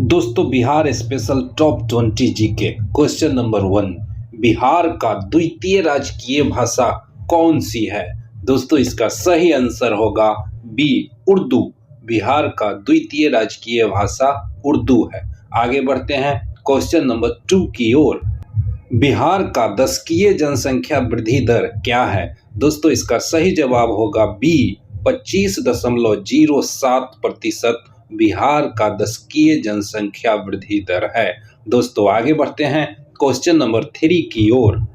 दोस्तों Bihar special top 20 GK question number 1। Bihar का द्वितीय राजकीय भाषा कौन सी है? दोस्तों इसका सही आंसर होगा बी उर्दू। बिहार का द्वितीय राजकीय भाषा उर्दू है। आगे बढ़ते हैं क्वेश्चन नंबर 2 की ओर। बिहार का दशकीय जनसंख्या वृद्धि दर क्या है? दोस्तों इसका सही जवाब होगा बी 25.07%। बिहार का दशकीय जनसंख्या वृद्धि दर है। दोस्तों आगे बढ़ते हैं क्वेश्चन नंबर 3 की ओर।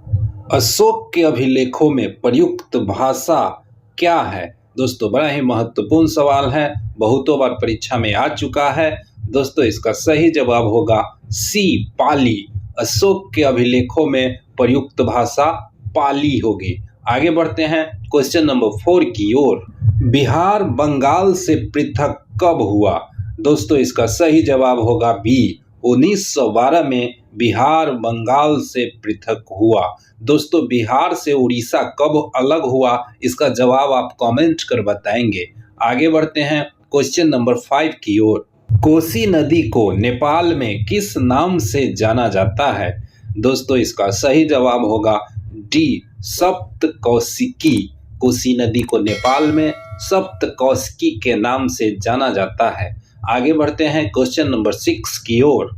अशोक के अभिलेखों में प्रयुक्त भाषा क्या है? दोस्तों बड़ा ही महत्वपूर्ण सवाल है, बहुतों बार परीक्षा में आ चुका है। दोस्तों इसका सही जवाब होगा सी पाली। अशोक के अभिलेखों में प्रयुक्त भाषा पाली होगी। आगे बढ़ते हैं क्वेश्चन नंबर 4 की ओर। बिहार बंगाल से पृथक कब हुआ? दोस्तों इसका सही जवाब होगा बी 1912 में बिहार बंगाल से पृथक हुआ। दोस्तों बिहार से उड़ीसा कब अलग हुआ, इसका जवाब आप कमेंट कर बताएंगे। आगे बढ़ते हैं क्वेश्चन नंबर 5 की ओर। कोसी नदी को नेपाल में किस नाम से जाना जाता है? दोस्तों इसका सही जवाब होगा डी सप्तकोशिकी। कोसी नदी को नेपाल में सप्तकोशिकी के नाम से जाना जाता है। आगे बढ़ते हैं क्वेश्चन नंबर 6 की ओर।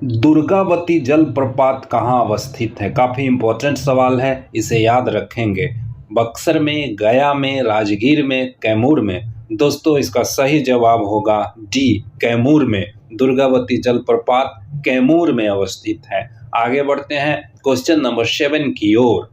दुर्गावती जलप्रपात कहाँ अवस्थित है? काफी इंपॉर्टेंट सवाल है, इसे याद रखेंगे। बक्सर में, गया में, राजगीर में, कैमूर में? दोस्तों इसका सही जवाब होगा डी कैमूर में। दुर्गावती जलप्रपात कैमूर में अवस्थित है। आगे बढ़ते हैं क्वेश्चन नंबर 7 की ओर।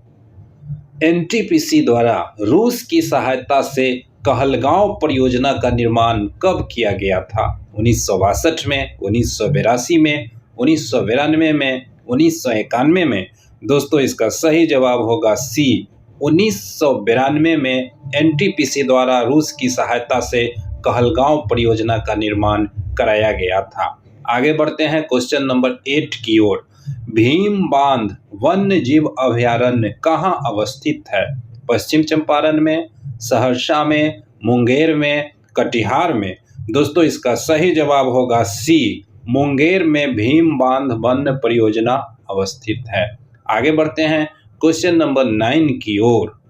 एनटीपीसी द्वारा रूस की सहायता से कहलगांव परियोजना का निर्माण कब किया गया था? 1962 में, 1982 में, 1992 में, 1991 में? दोस्तों इसका सही जवाब होगा सी 1992 में एनटीपीसी द्वारा रूस की सहायता से कहलगांव परियोजना का निर्माण कराया गया था। आगे बढ़ते हैं क्वेश्चन नंबर 8 की ओर। भीम बांध वन्य जीव अभयारण्य कहाँ अवस्थित है? पश्चिम चंपारण में, सहरसा में, मुंगेर में, कटिहार में? दोस्तों इसका सही जवाब होगा सी मुंगेर में भीम बांध वन्य परियोजना अवस्थित है। आगे बढ़ते हैं क्वेश्चन नंबर 9 की ओर।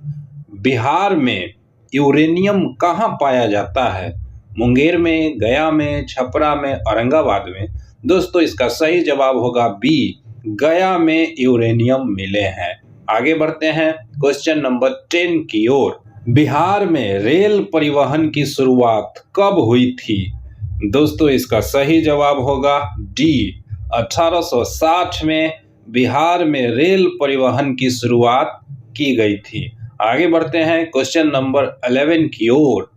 बिहार में यूरेनियम कहाँ पाया जाता है? मुंगेर में, गया में, छपरा में, औरंगाबाद में? दोस्तों इसका सही जवाब होगा बी गया में यूरेनियम मिले हैं। आगे बढ़ते हैं क्वेश्चन नंबर 10 की ओर। बिहार में रेल परिवहन की शुरुआत कब हुई थी? दोस्तों इसका सही जवाब होगा डी 1860 में बिहार में रेल परिवहन की शुरुआत की गई थी। आगे बढ़ते हैं क्वेश्चन नंबर 11 की ओर।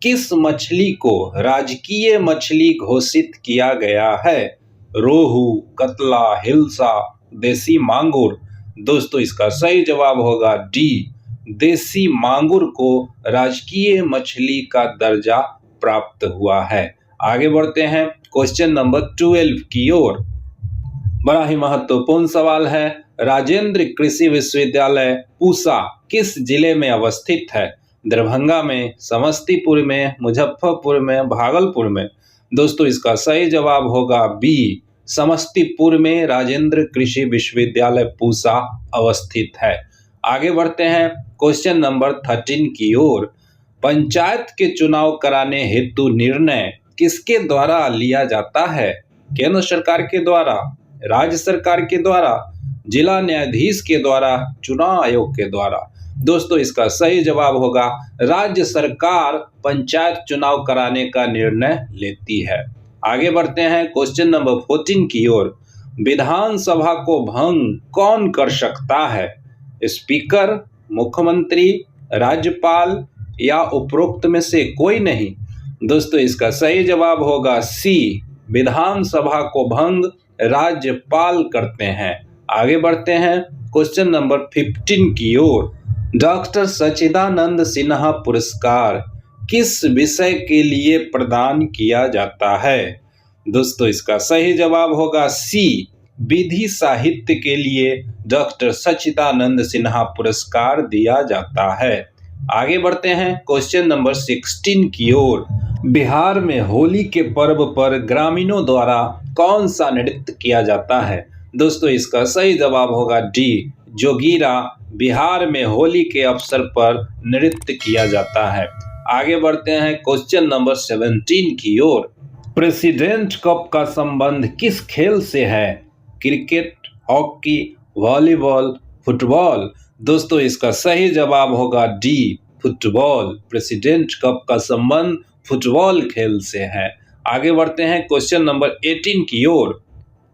किस मछली को राजकीय मछली घोषित किया गया है? रोहू, कतला, हिल्सा, देसी मांगुर? दोस्तों इसका सही जवाब होगा डी देसी मांगुर को राजकीय मछली का दर्जा प्राप्त हुआ है। आगे बढ़ते हैं क्वेश्चन नंबर 12 की ओर। बड़ा ही महत्वपूर्ण सवाल है। राजेंद्र कृषि विश्वविद्यालय पूसा किस जिले में अवस्थित है? दरभंगा में, समस्तीपुर में, मुजफ्फरपुर में, भागलपुर में? दोस्तों इसका सही जवाब होगा बी समस्तीपुर में राजेंद्र कृषि विश्वविद्यालय पूसा अवस्थित है। आगे बढ़ते हैं क्वेश्चन नंबर 13 की ओर। पंचायत के चुनाव कराने हेतु निर्णय किसके द्वारा लिया जाता है? केंद्र सरकार के द्वारा, राज्य सरकार के द्वारा, जिला न्यायाधीश के द्वारा, चुनाव आयोग के द्वारा? दोस्तों इसका सही जवाब होगा राज्य सरकार पंचायत चुनाव कराने का निर्णय लेती है। आगे बढ़ते हैं क्वेश्चन नंबर 14 की ओर। विधानसभा को भंग कौन कर सकता है? स्पीकर, मुख्यमंत्री, राज्यपाल या उपरोक्त में से कोई नहीं? दोस्तों इसका सही जवाब होगा सी विधानसभा को भंग राज्यपाल करते हैं। आगे बढ़ते हैं क्वेश्चन नंबर 15 की ओर। डॉक्टर सच्चिदानंद सिन्हा पुरस्कार किस विषय के लिए प्रदान किया जाता है? दोस्तों इसका सही जवाब होगा सी विधि साहित्य के लिए डॉक्टर सच्चिदानंद सिन्हा पुरस्कार दिया जाता है। आगे बढ़ते हैं क्वेश्चन नंबर 16 की ओर। बिहार में होली के पर्व पर ग्रामीणों द्वारा कौन सा नृत्य किया जाता है? दोस्तों इसका सही जवाब होगा डी, जोगीरा। बिहार में होली के अवसर पर नृत्य किया जाता है। आगे बढ़ते हैं क्वेश्चन नंबर 17 की ओर। प्रेसिडेंट कप का संबंध किस खेल से है? Cricket, hockey, volleyball, football. दोस्तों इसका सही जवाब होगा डी, फुटबॉल। प्रेसिडेंट कप का संबंध फुटबॉल खेल से है। आगे बढ़ते हैं क्वेश्चन नंबर 18 की ओर।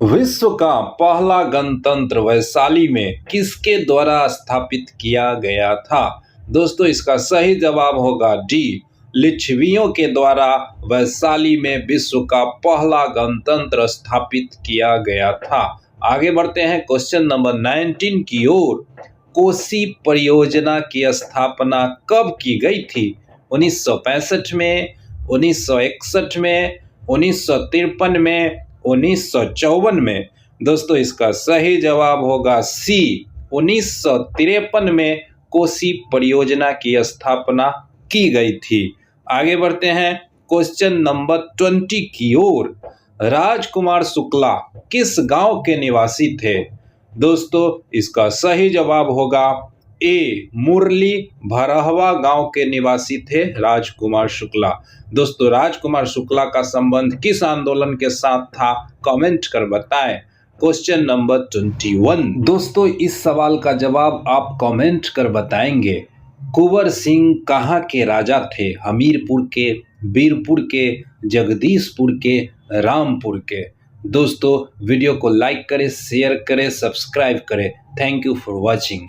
विश्व का पहला गणतंत्र वैशाली में किसके द्वारा स्थापित किया गया था? दोस्तों इसका सही जवाब होगा डी, लिच्छवियों के द्वारा वैशाली में विश्व का पहला गणतंत्र स्थापित किया गया था। आगे बढ़ते हैं क्वेश्चन नंबर 19 की ओर। कोसी परियोजना की स्थापना कब की गई थी? 1965 में, 1961 में, 1953 में, 1954 में। दोस्तों इसका सही जवाब होगा सी, 1953 में कोसी परियोजना की स्थापना की गई थी। आगे बढ़ते हैं क्वेश्चन नंबर 20 की ओर। राजकुमार शुक्ला किस गांव के निवासी थे? दोस्तों इसका सही जवाब होगा ए, मुरली भरहवा गांव के निवासी थे राजकुमार शुक्ला। दोस्तों राजकुमार शुक्ला का संबंध किस आंदोलन के साथ था? कमेंट कर बताएं। Question number 21। दोस्तों इस सवाल का जवाब आप कमेंट कर बताएंगे। कुंवर सिंह कहाँ के राजा थे? हमीरपुर के, बीरपुर के, जगदीशपुर के, रामपुर के। दोस्तों वीडियो को लाइक करें, शेयर करें, सब्सक्राइब करें। Thank you for watching.